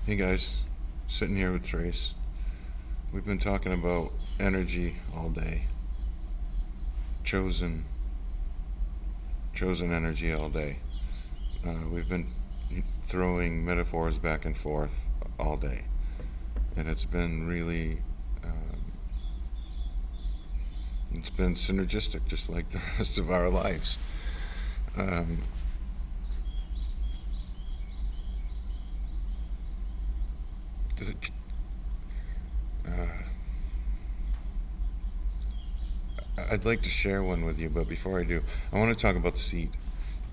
Hey guys, sitting here with Trace. We've been talking about energy all day. Chosen, chosen energy all day. We've been throwing metaphors back and forth all day, and it's been really, it's been synergistic, just like the rest of our lives. Um, does it, uh, I'd like to share one with you, but before I do, I want to talk about the seed.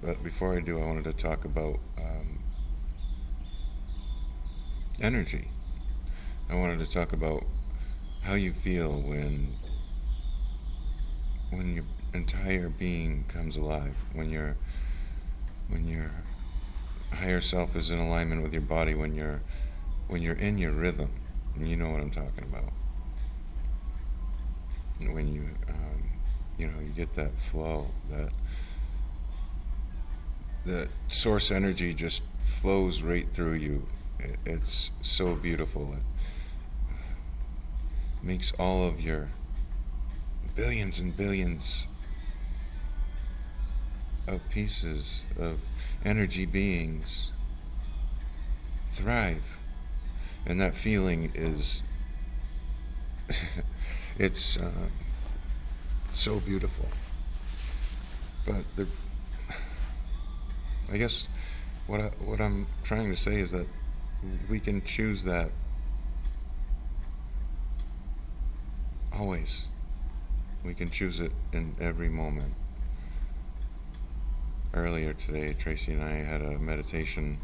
But before I do, I wanted to talk about energy. I wanted to talk about how you feel when your entire being comes alive, when your higher self is in alignment with your body, when you're in your rhythm. And you know what I'm talking about. When you get that flow, that source energy just flows right through you. It's so beautiful. It makes all of your billions and billions of pieces of energy beings thrive. And that feeling is, it's so beautiful. But I guess what I'm trying to say is that we can choose that always. We can choose it in every moment. Earlier today, Tracy and I had a meditation.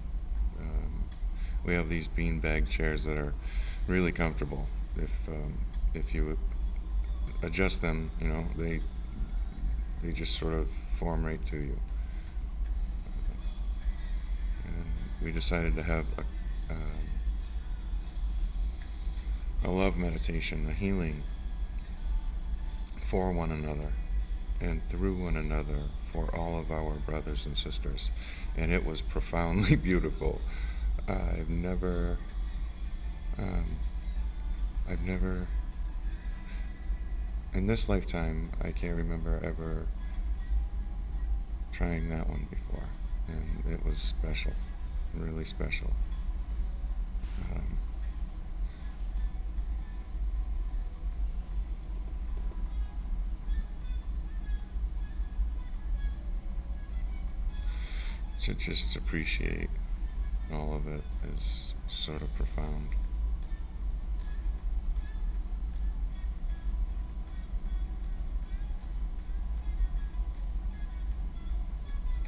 We have these beanbag chairs that are really comfortable. If you adjust them, they just sort of form right to you. And we decided to have a love meditation, a healing for one another and through one another for all of our brothers and sisters. And it was profoundly beautiful. I've never, in this lifetime, I can't remember ever trying that one before. And it was special, really special. Um, to just appreciate all of it is sort of profound.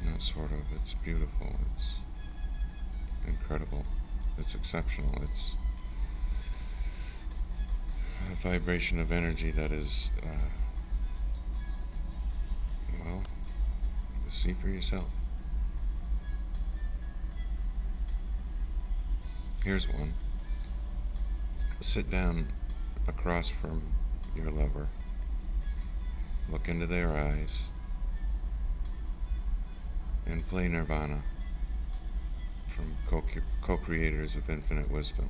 Not sort of, it's beautiful, it's incredible, it's exceptional, it's a vibration of energy that is, well, see for yourself. Here's one. Sit down across from your lover. Look into their eyes and play Nirvana from co-creators of infinite wisdom.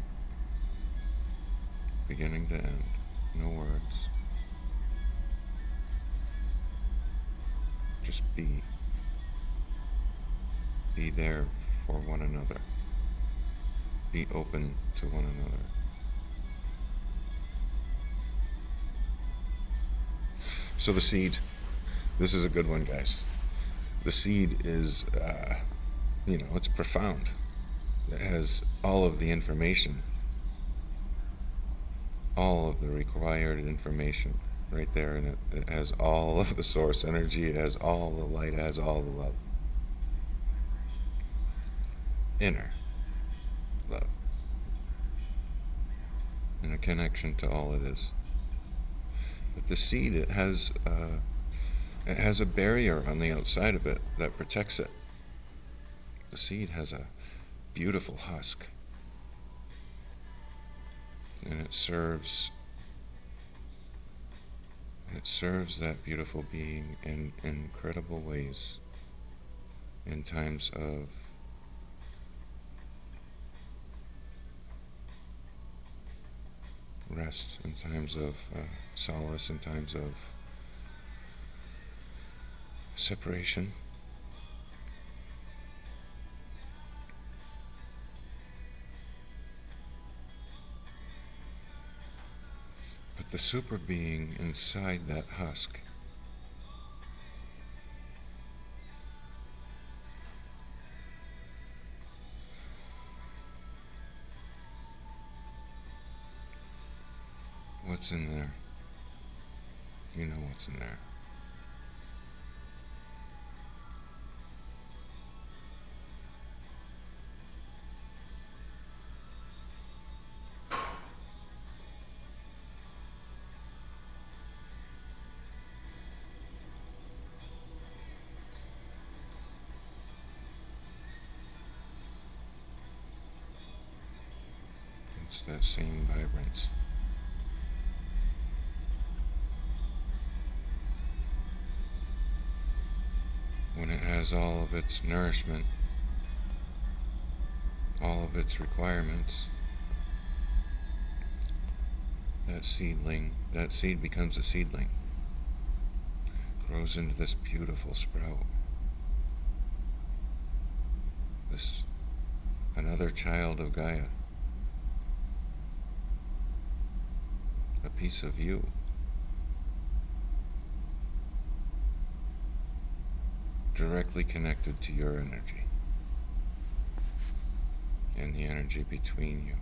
Beginning to end. No words. Just be. Be there for one another. Be open to one another. So the seed, this is a good one, guys. The seed is, it's profound. It has all of the information, all of the required information right there in it. It has all of the source energy, it has all the light, it has all the love. Inner love. And a connection to all it is. But the seed, it has a barrier on the outside of it that protects it. The seed has a beautiful husk. And it serves that beautiful being in incredible ways in times of rest, in times of solace, in times of separation. But the super being inside that husk what's in there? You know what's in there. It's that same vibrance. When it has all of its nourishment, all of its requirements, that seed becomes a seedling, grows into this beautiful sprout. This, another child of Gaia, a piece of you. Directly connected to your energy and the energy between you.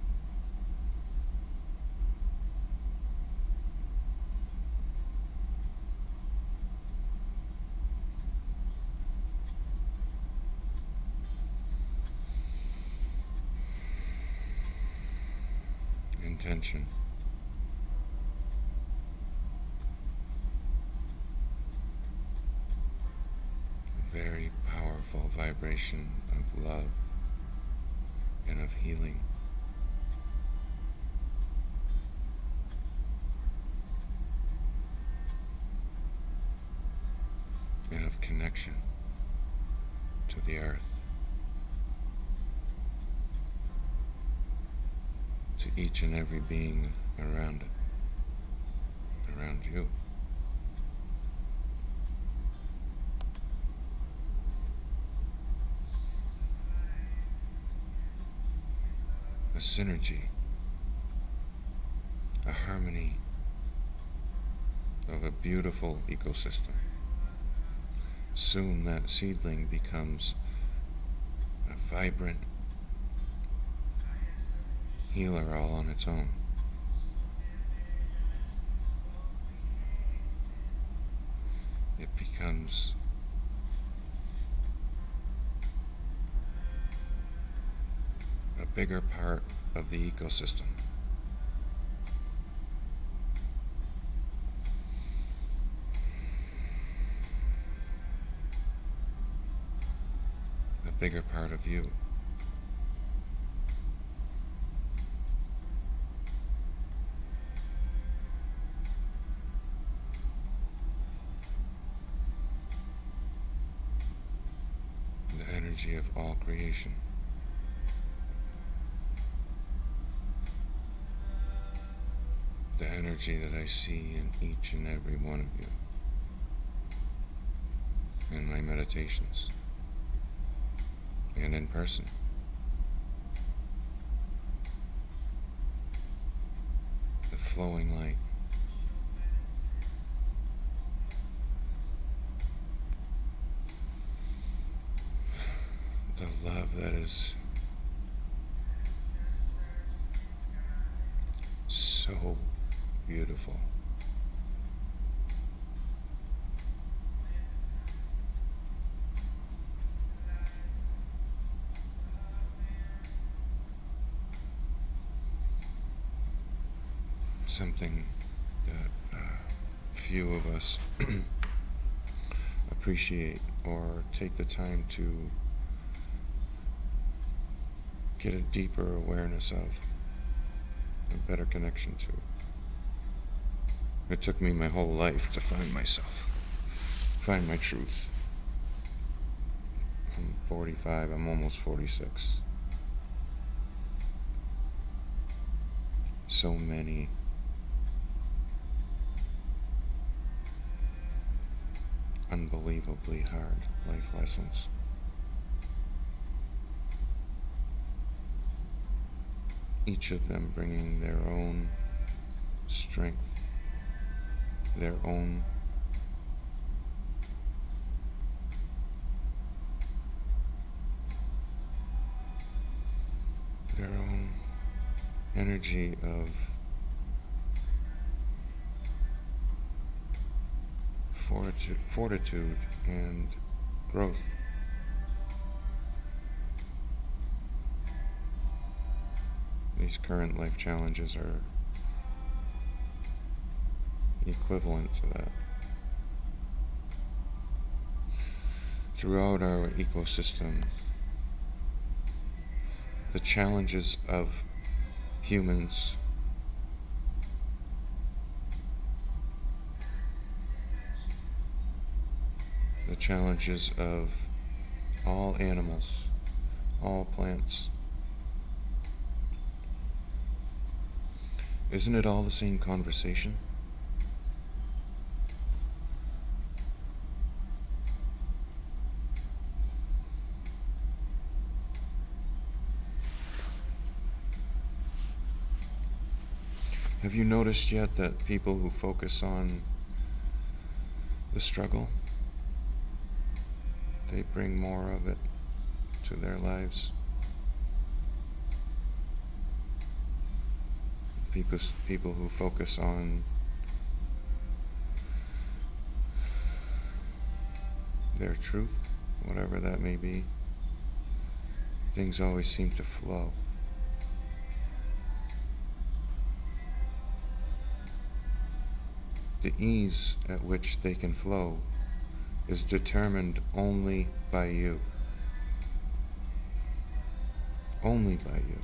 Intention. Very powerful vibration of love and of healing. And of connection to the earth, to each and every being around it, around you. A synergy, a harmony of a beautiful ecosystem. Soon that seedling becomes a vibrant healer all on its own. It becomes a bigger part of the ecosystem. A bigger part of you. The energy of all creation. The energy that I see in each and every one of you in my meditations and in person. The flowing light. The love that is so beautiful. Something that few of us appreciate or take the time to get a deeper awareness of, a better connection to. It took me my whole life to find myself, find my truth. I'm 45, I'm almost 46. So many unbelievably hard life lessons. Each of them bringing their own strength, their own energy of fortitude and growth. These current life challenges are equivalent to that. Throughout our ecosystem, the challenges of humans the challenges of all animals, all plants. Isn't it all the same conversation? Have you noticed yet that people who focus on the struggle, they bring more of it to their lives? People who focus on their truth, whatever that may be, things always seem to flow. The ease at which they can flow is determined only by you. Only by you.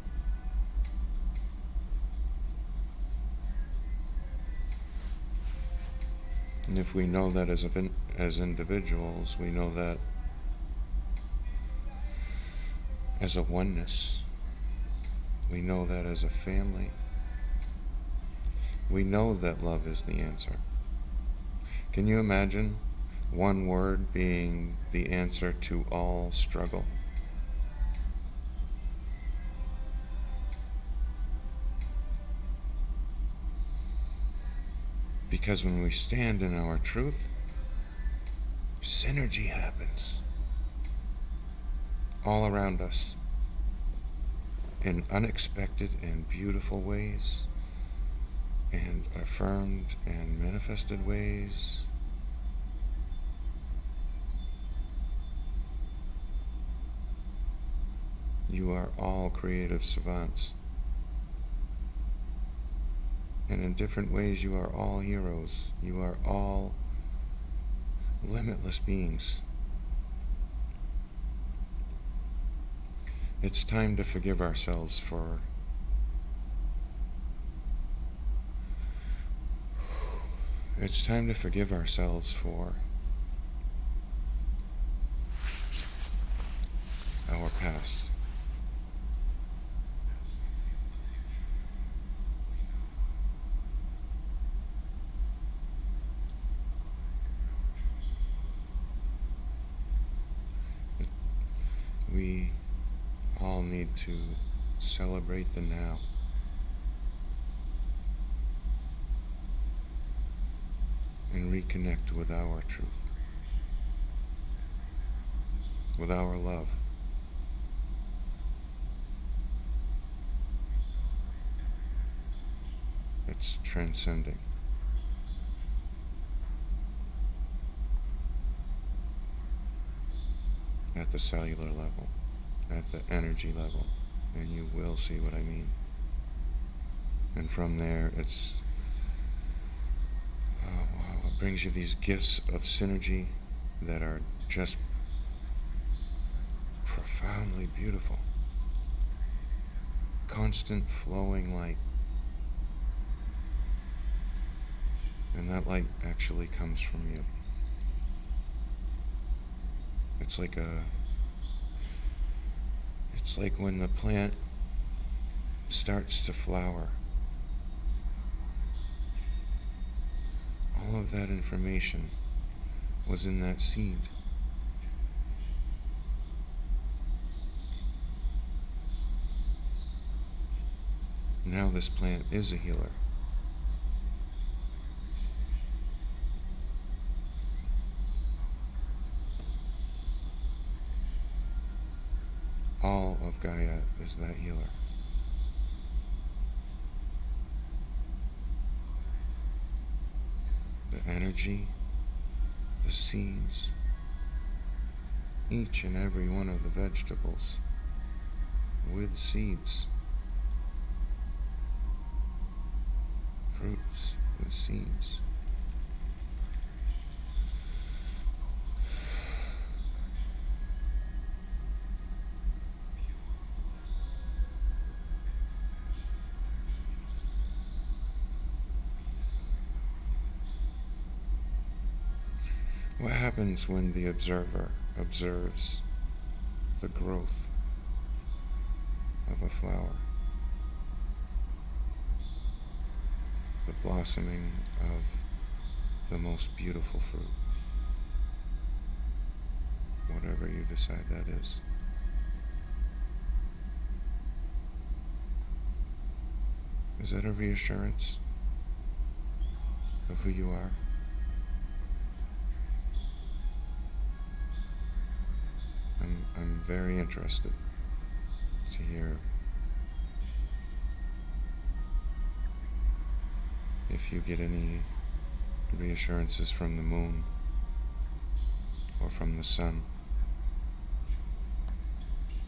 And if we know that as individuals, we know that as a oneness, we know that as a family, we know that love is the answer. Can you imagine one word being the answer to all struggle? Because when we stand in our truth, synergy happens all around us in unexpected and beautiful ways, and affirmed and manifested ways. You are all creative savants. And in different ways, you are all heroes. You are all limitless beings. It's time to forgive ourselves for our past. We all need to celebrate the now. And reconnect with our truth, with our love. It's transcending. At the cellular level, at the energy level, and you will see what I mean. And from there, it brings you these gifts of synergy that are just profoundly beautiful. Constant flowing light. And that light actually comes from you. It's like when the plant starts to flower. All of that information was in that seed. Now this plant is a healer. All of Gaia is that healer. The energy, the seeds, each and every one of the vegetables with seeds, fruits with seeds. What happens when the observer observes the growth of a flower, the blossoming of the most beautiful fruit, whatever you decide that is? Is that a reassurance of who you are? I'm very interested to hear if you get any reassurances from the moon or from the sun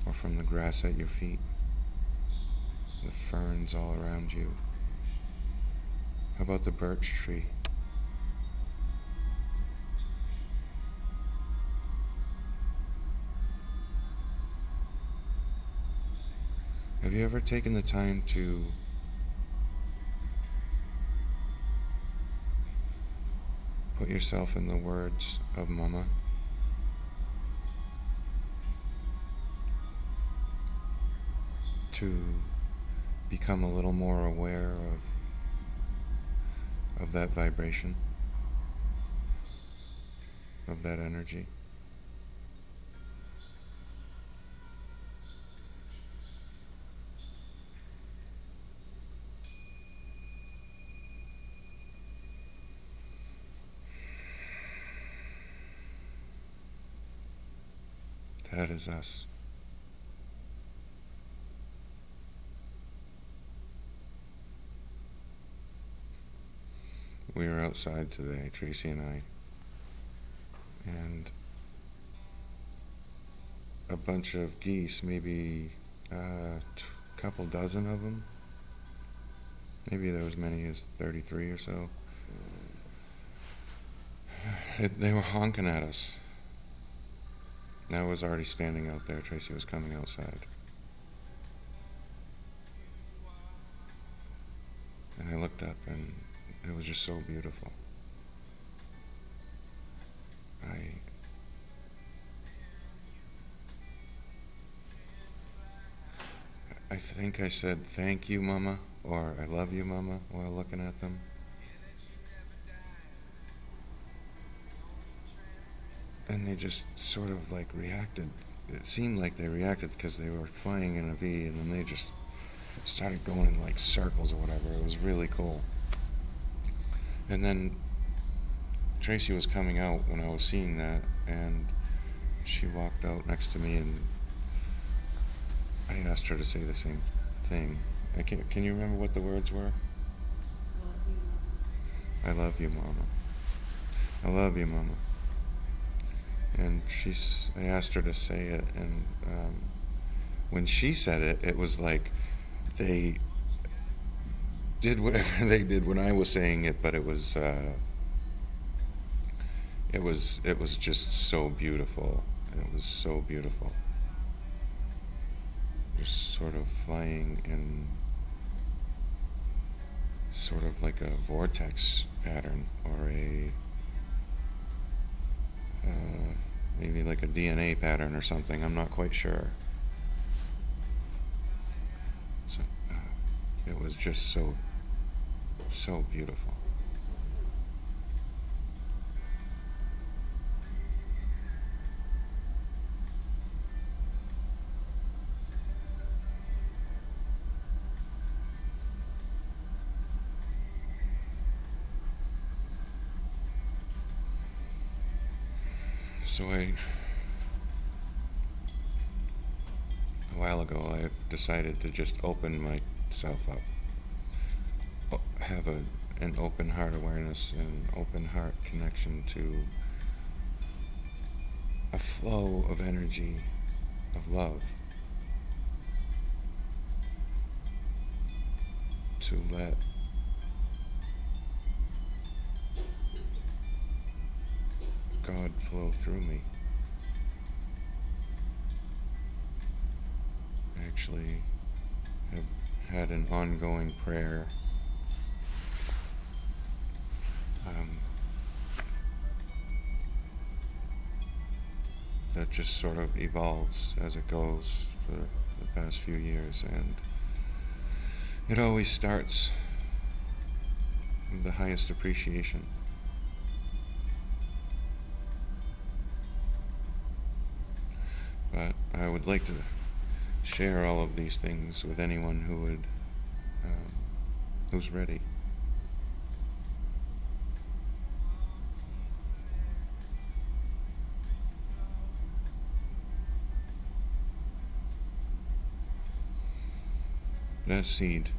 or from the grass at your feet, the ferns all around you. How about the birch tree? Have you ever taken the time to put yourself in the words of Mama? To become a little more aware of that vibration, of that energy? That is us. We were outside today, Tracy and I, and a bunch of geese, maybe a couple dozen of them, maybe there was as many as 33 or so. They were honking at us. I was already standing out there. Tracy was coming outside. And I looked up and it was just so beautiful. I think I said, "Thank you, Mama," or "I love you, Mama," while looking at them. And they just sort of like reacted. It seemed like they reacted because they were flying in a V, and then they just started going in like circles or whatever. It was really cool. And then Tracy was coming out when I was seeing that, and she walked out next to me, and I asked her to say the same thing. Can you remember what the words were? I love you, Mama. I love you, Mama. And I asked her to say it, and when she said it, it was like they did whatever they did when I was saying it, but it was just so beautiful. It was so beautiful. Just sort of flying in sort of like a vortex pattern, or maybe like a DNA pattern or something. I'm not quite sure. So it was just so beautiful. So a while ago, I've decided to just open myself up, have an open heart awareness and open heart connection to a flow of energy, of love, to let God flow through me. I actually have had an ongoing prayer that just sort of evolves as it goes for the past few years, and it always starts with the highest appreciation. But I would like to share all of these things with anyone who would, who's ready. That seed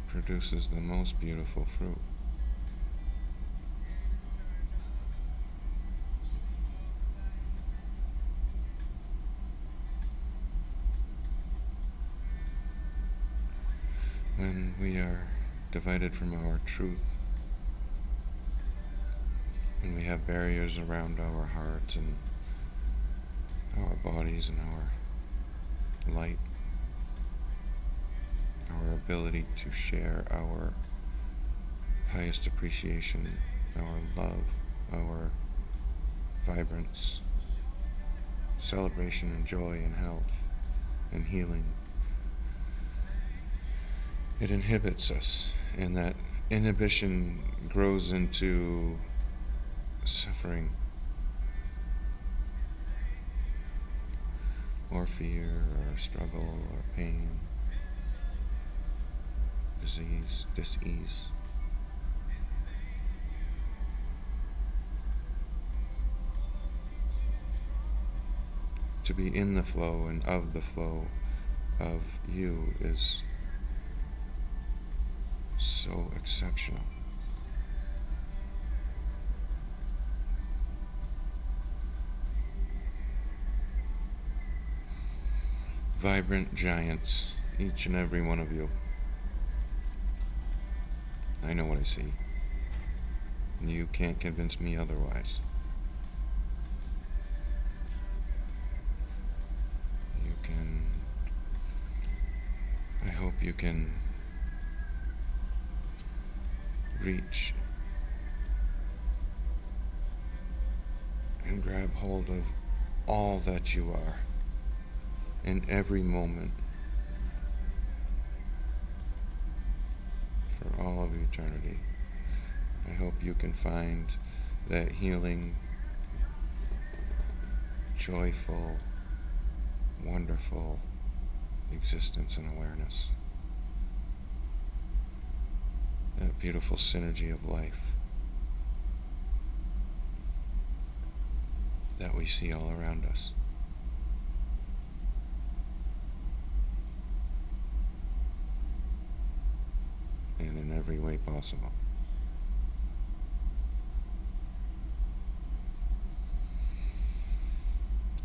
produces the most beautiful fruit. When we are divided from our truth, when we have barriers around our hearts and our bodies and our light, our ability to share our highest appreciation, our love, our vibrance, celebration and joy and health and healing, it inhibits us, and that inhibition grows into suffering or fear or struggle or pain, disease, dis-ease. To be in the flow and of the flow of you is so exceptional. Vibrant giants, each and every one of you. I know what I see. You can't convince me otherwise. I hope you can reach and grab hold of all that you are in every moment for all of eternity. I hope you can find that healing, joyful, wonderful existence and awareness. That beautiful synergy of life that we see all around us. And in every way possible.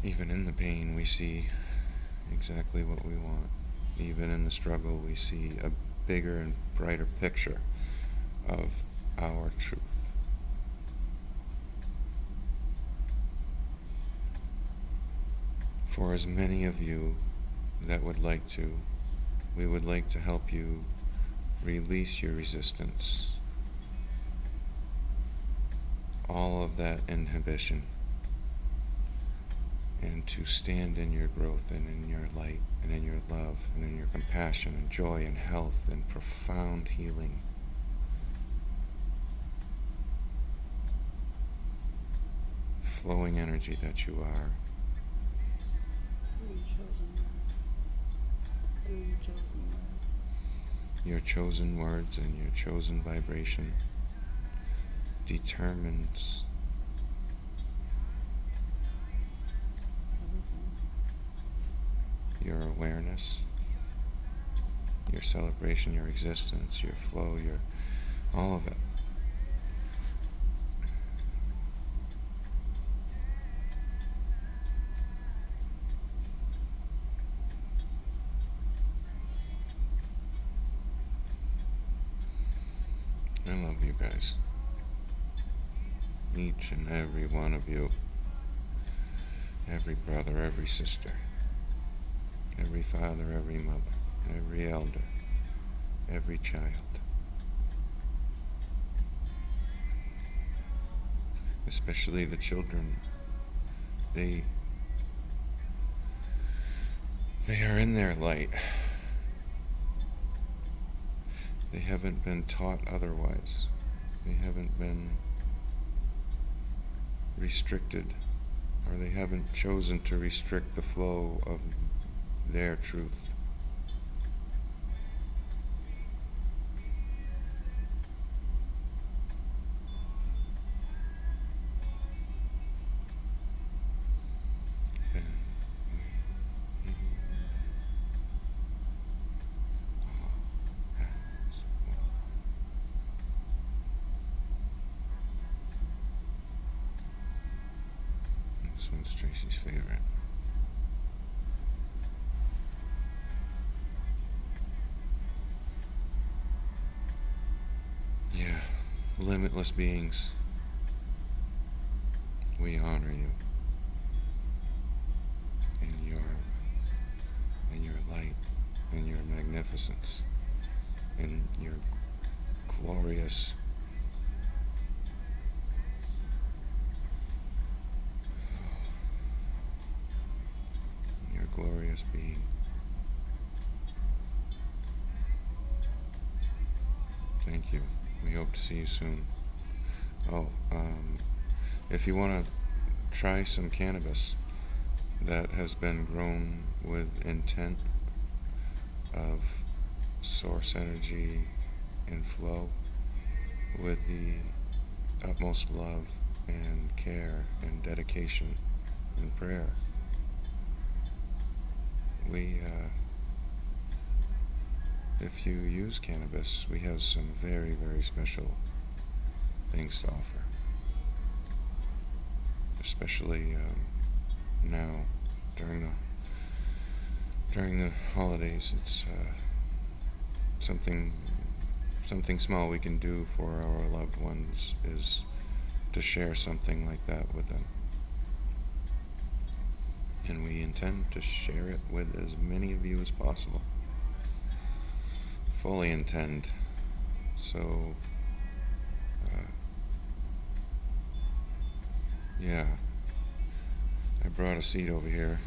Even in the pain, we see exactly what we want. Even in the struggle, we see a bigger and brighter picture of our truth. For as many of you that would like to, we would like to help you release your resistance, all of that inhibition, and to stand in your growth and in your light and in your love and in your compassion and joy and health and profound healing. Flowing energy that you are. Your chosen words and your chosen vibration determines your awareness, your celebration, your existence, your flow, your all of it. I love you guys. Each and every one of you. Every brother, every sister. Every father, every mother. Every elder. Every child. Especially the children. They are in their light. They haven't been taught otherwise. They haven't been restricted, or they haven't chosen to restrict the flow of their truth. This one's Tracy's favorite. Yeah, limitless beings, we honor you and your light and your magnificence and your glorious being. Thank you. We hope to see you soon. If you want to try some cannabis that has been grown with intent of source energy and flow, with the utmost love and care and dedication and prayer, if you use cannabis, we have some very, very special things to offer. Especially now, during the holidays, it's something small we can do for our loved ones is to share something like that with them. And we intend to share it with as many of you as possible. Fully intend. So, yeah. I brought a seed over here,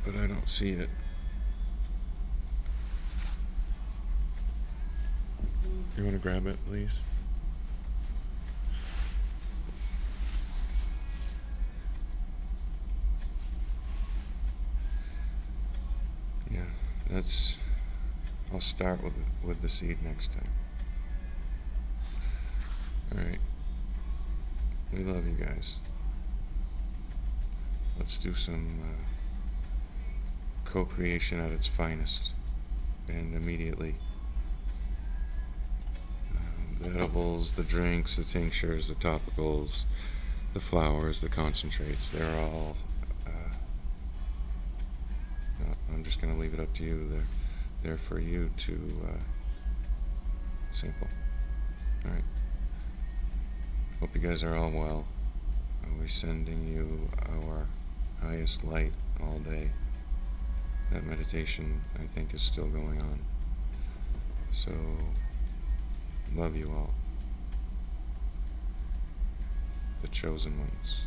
but I don't see it. You want to grab it, please? Yeah, I'll start with the seed next time. Alright. We love you guys. Let's do some co-creation at its finest. And immediately. The edibles, the drinks, the tinctures, the topicals, the flowers, the concentrates, they're all... I'm just going to leave it up to you. They're for you to sample. Alright. Hope you guys are all well. We're sending you our highest light all day. That meditation, I think, is still going on. So, love you all. The chosen ones.